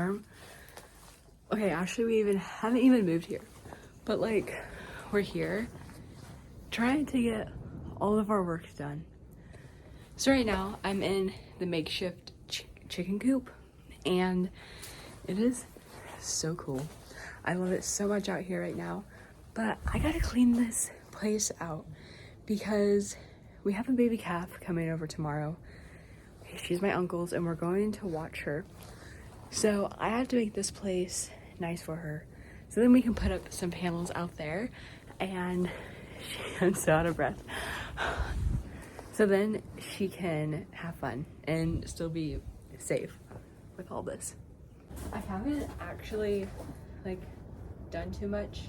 farm. Okay, actually we haven't even moved here, but like we're here trying to get all of our work done. So right now I'm in the makeshift chicken coop, and it is so cool. I love it so much out here right now, but I gotta clean this place out because we have a baby calf coming over tomorrow. She's my uncle's and we're going to watch her. So I have to make this place nice for her. So then we can put up some panels out there, and I'm so out of breath. So then she can have fun and still be safe with all this. I haven't actually like done too much.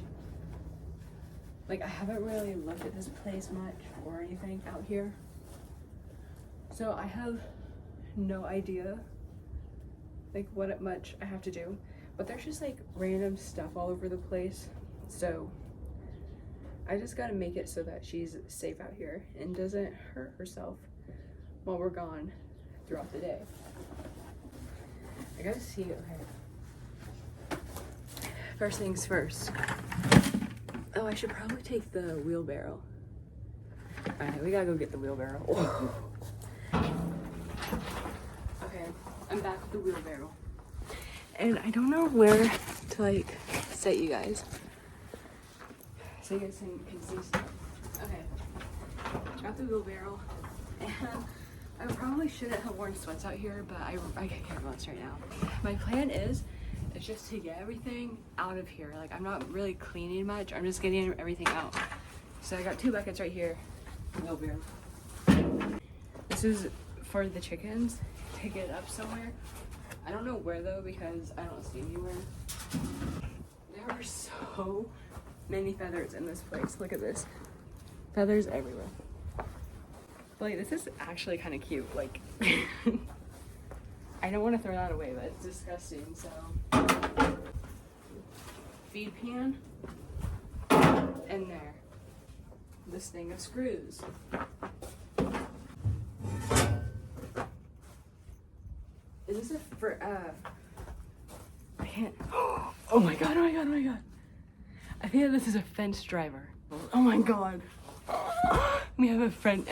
Like I haven't really looked at this place much or anything out here. So I have no idea like what much I have to do, but there's just like random stuff all over the place. So I just gotta make it so that she's safe out here and doesn't hurt herself while we're gone throughout the day. I gotta see, okay. First things first. Oh, I should probably take the wheelbarrow. Alright, we gotta go get the wheelbarrow. Okay, I'm back with the wheelbarrow. And I don't know where to like set you guys, so you guys can see stuff. Okay, got the wheelbarrow, and I probably shouldn't have worn sweats out here, but I can't care less right now. My plan is just to get everything out of here. Like I'm not really cleaning much, I'm just getting everything out. So I got 2 buckets right here, wheelbarrow. This is for the chickens to get up somewhere. I don't know where though, because I don't see anywhere. There are so many feathers in this place. Look at this. Feathers everywhere. Like this is actually kind of cute. Like I don't want to throw that away, but it's disgusting. So feed pan in there. This thing of screws. Is this for I can't. Oh my god, oh my god, oh my god. I think this is a fence driver. Oh my god. We have a French,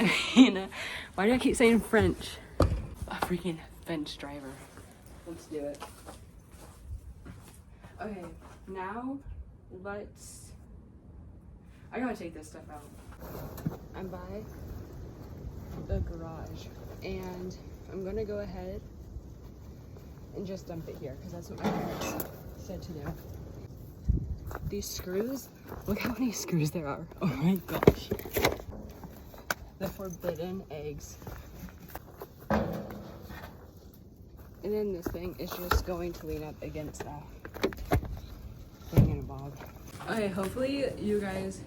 why do I keep saying French? A freaking fence driver. Let's do it. Okay, now I gotta take this stuff out. I'm by the garage and I'm gonna go ahead and just dump it here because that's what my parents said to do. These screws, look how many screws there are. Oh my gosh. The forbidden eggs. And then this thing is just going to lean up against that thing in a bob. Okay, hopefully you guys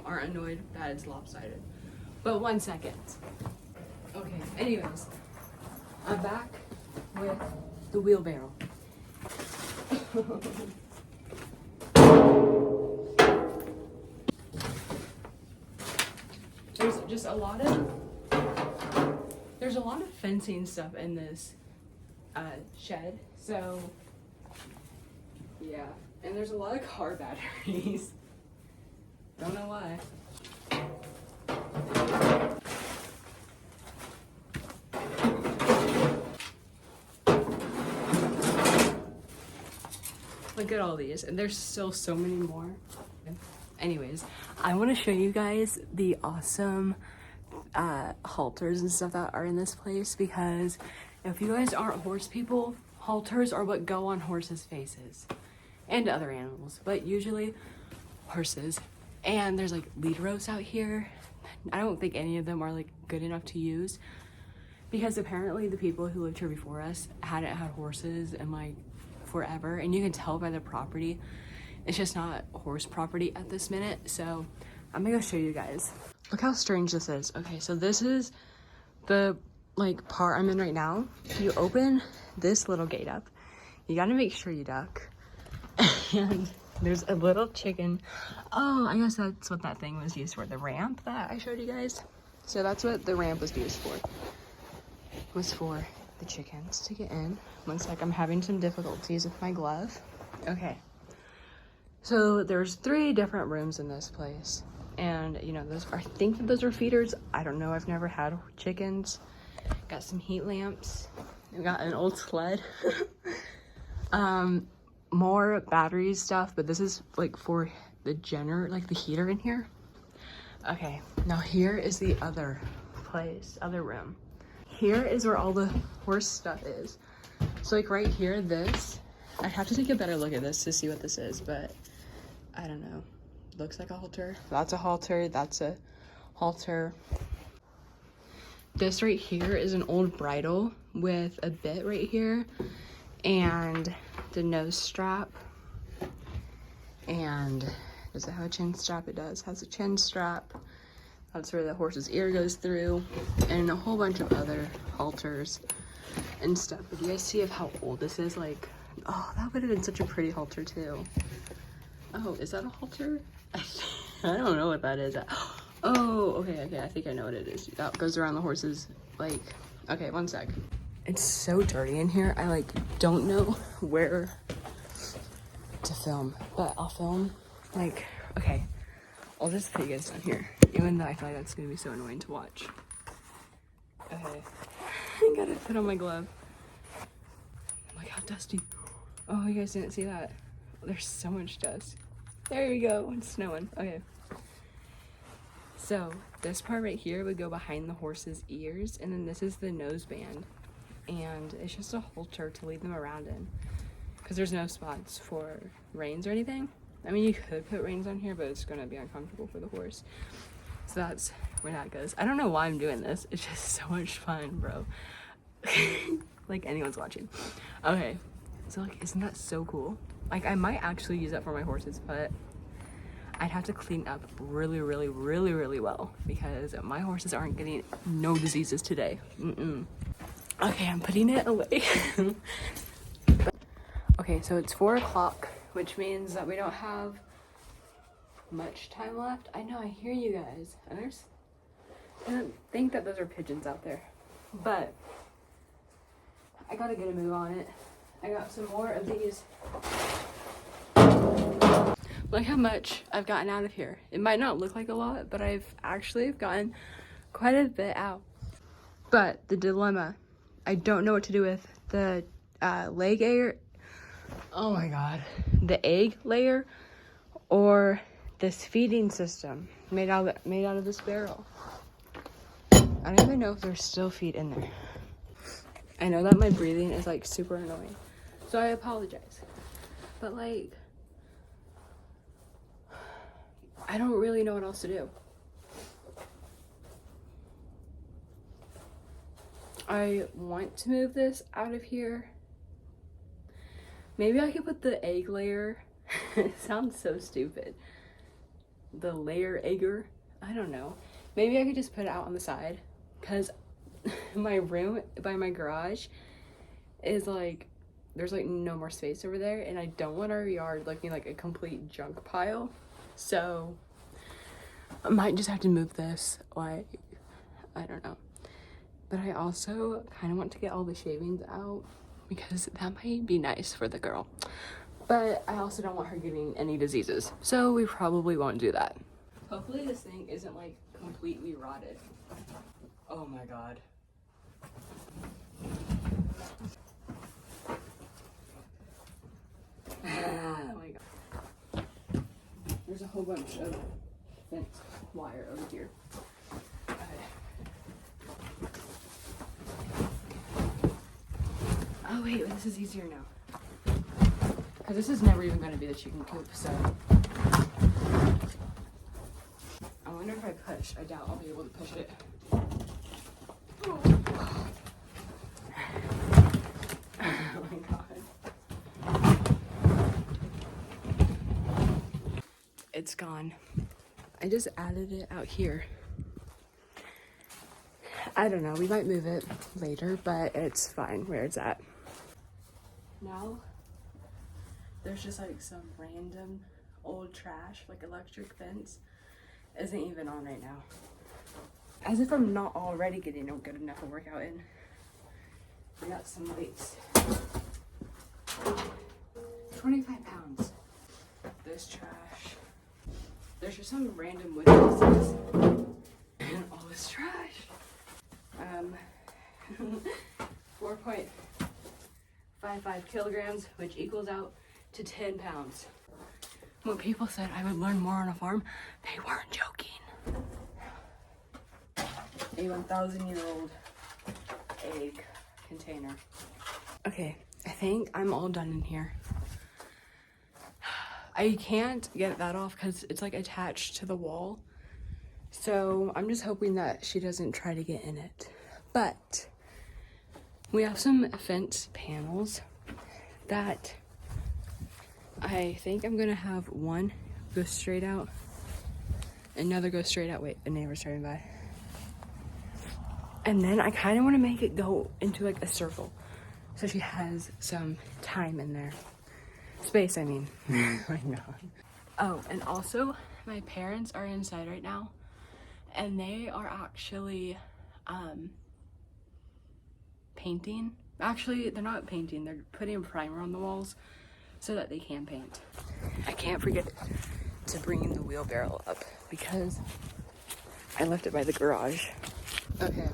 aren't annoyed that it's lopsided. But 1 second. Okay, anyways, I'm back with the wheelbarrow. There's a lot of fencing stuff in this shed, so yeah, and there's a lot of car batteries. Don't know why. Look at all these, and there's still so many more. Anyways, I want to show you guys the awesome halters and stuff that are in this place, because if you guys aren't horse people, halters are what go on horses' faces and other animals, but usually horses. And there's like lead ropes out here. I don't think any of them are like good enough to use, because apparently the people who lived here before us hadn't had horses in like forever, and you can tell by the property it's just not horse property at this minute. So I'm gonna go show you guys. Look how strange this is. Okay, so this is the like part I'm in right now. You open this little gate up, you gotta make sure you duck, and there's a little chicken. Oh, I guess that's what that thing was used for, the ramp that I showed you guys. So that's what the ramp was used for. Was for the chickens to get in. Looks like I'm having some difficulties with my glove. Okay. So there's 3 different rooms in this place. And, you know, I think that those are feeders. I don't know. I've never had chickens. Got some heat lamps. We got an old sled. More battery stuff, but this is like for the like the heater in here. Okay, now here is the other room. Here is where all the horse stuff is. So like right here, I'd have to take a better look at this to see what this is, but I don't know. Looks like a halter. That's a halter. That's a halter. This right here is an old bridle with a bit right here and the nose strap. And does it have a chin strap? It does. Has a chin strap. That's where the horse's ear goes through, and a whole bunch of other halters and stuff. But do you guys see of how old this is? Like, oh, that would have been such a pretty halter too. Oh, is that a halter? I don't know what that is. Oh, okay, I think I know what it is. That goes around the horse's, like, okay, one sec. It's so dirty in here. I, like, don't know where to film, but I'll film, like, okay. I'll just put you guys down here, even though I feel like that's gonna be so annoying to watch. Okay, I gotta put on my glove. Look how dusty. Oh, you guys didn't see that. There's so much dust. There we go, it's snowing. Okay. So, this part right here would go behind the horse's ears, and then this is the nose band. And it's just a halter to lead them around in, because there's no spots for reins or anything. I mean, you could put reins on here, but it's gonna be uncomfortable for the horse. So that's where that goes. I don't know why I'm doing this. It's just so much fun, bro. Like anyone's watching. Okay, so like, isn't that so cool? Like, I might actually use that for my horses, but I'd have to clean up really, really, really, really well, because my horses aren't getting no diseases today. Okay, I'm putting it away. Okay, so it's 4 o'clock, which means that we don't have much time left. I know, I hear you guys. I don't think that those are pigeons out there, but I gotta get a move on it. I got some more of these. Look how much I've gotten out of here. It might not look like a lot, but I've actually gotten quite a bit out. But the dilemma, I don't know what to do with the leg layer. Oh my god. The egg layer or this feeding system made out of this barrel. I don't even know if there's still feed in there. I know that my breathing is like super annoying, so I apologize. But like, I don't really know what else to do. I want to move this out of here. Maybe I could put the egg layer. It sounds so stupid. The layer egger. I don't know. Maybe I could just put it out on the side, because my room by my garage is like, there's like no more space over there, and I don't want our yard looking like a complete junk pile. So I might just have to move this, like, I don't know. But I also kind of want to get all the shavings out, because that might be nice for the girl. But I also don't want her getting any diseases, so we probably won't do that. Hopefully this thing isn't like completely rotted. Oh my god. Oh my god. There's a whole bunch of fence wire over here. Okay. Oh wait, this is easier now. Because this is never even going to be the chicken coop, so. I wonder if I push. I doubt I'll be able to push it. Oh my god. It's gone. I just added it out here. I don't know, we might move it later, but it's fine where it's at. Now, there's just like some random old trash, like electric fence, isn't even on right now. As if I'm not already getting a good enough workout in. I got some weights. 25 pounds. This trash. There's just some random wood pieces. And all this trash. 4.55 kilograms, which equals out to 10 pounds. When people said I would learn more on a farm, they weren't joking. A 1,000-year-old egg container. Okay, I think I'm all done in here. I can't get that off because it's like attached to the wall. So I'm just hoping that she doesn't try to get in it. But we have some fence panels that I think I'm gonna have one go straight out, another go straight out. Wait, a neighbor's driving by. And then I kind of want to make it go into like a circle, so she has some time in there. Space, I mean. Oh my God. Oh, and also my parents are inside right now, and they are actually painting. Actually, they're not painting. They're putting a primer on the walls so that they can paint. I can't forget to bring the wheelbarrow up because I left it by the garage. Okay,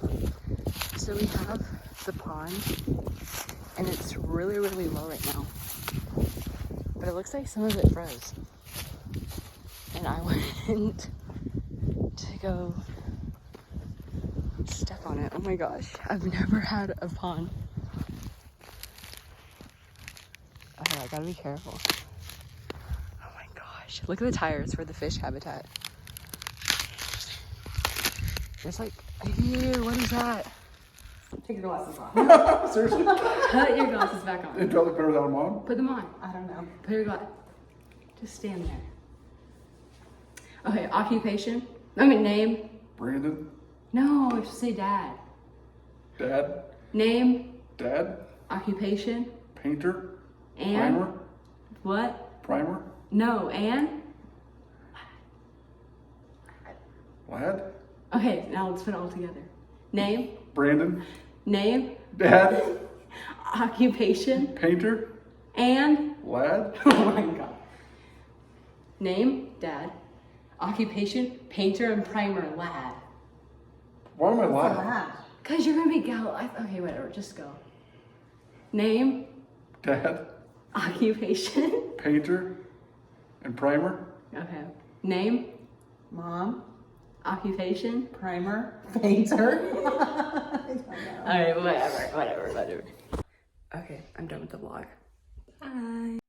so we have the pond, and it's really, really low right now. But it looks like some of it froze. And I went to go step on it. Oh my gosh, I've never had a pond. Okay, I gotta be careful. Oh my gosh, look at the tires for the fish habitat. There's like, ew, what is that? Take your glasses off. Seriously? Put your glasses back on. Do I look better without them on? Put them on. I don't know. Put your glasses. Just stand there. Okay, occupation. I mean, name. Brandon? No, I should say dad. Dad? Name. Dad? Occupation. Painter? And. Primer? What? Primer? No, and. Lad? Okay, now let's put it all together. Name. Brandon? Name. Dad? Occupation. Painter? And. Lad? Oh my God. Name. Dad. Occupation. Painter and primer. Lad. Why am I lad? Lad. Cause you're gonna be okay, whatever. Just go. Name. Dad? Occupation. Painter? And primer? Okay. Name. Mom. Occupation. Primer. Painter. Alright, whatever. Okay, I'm done with the vlog. Bye.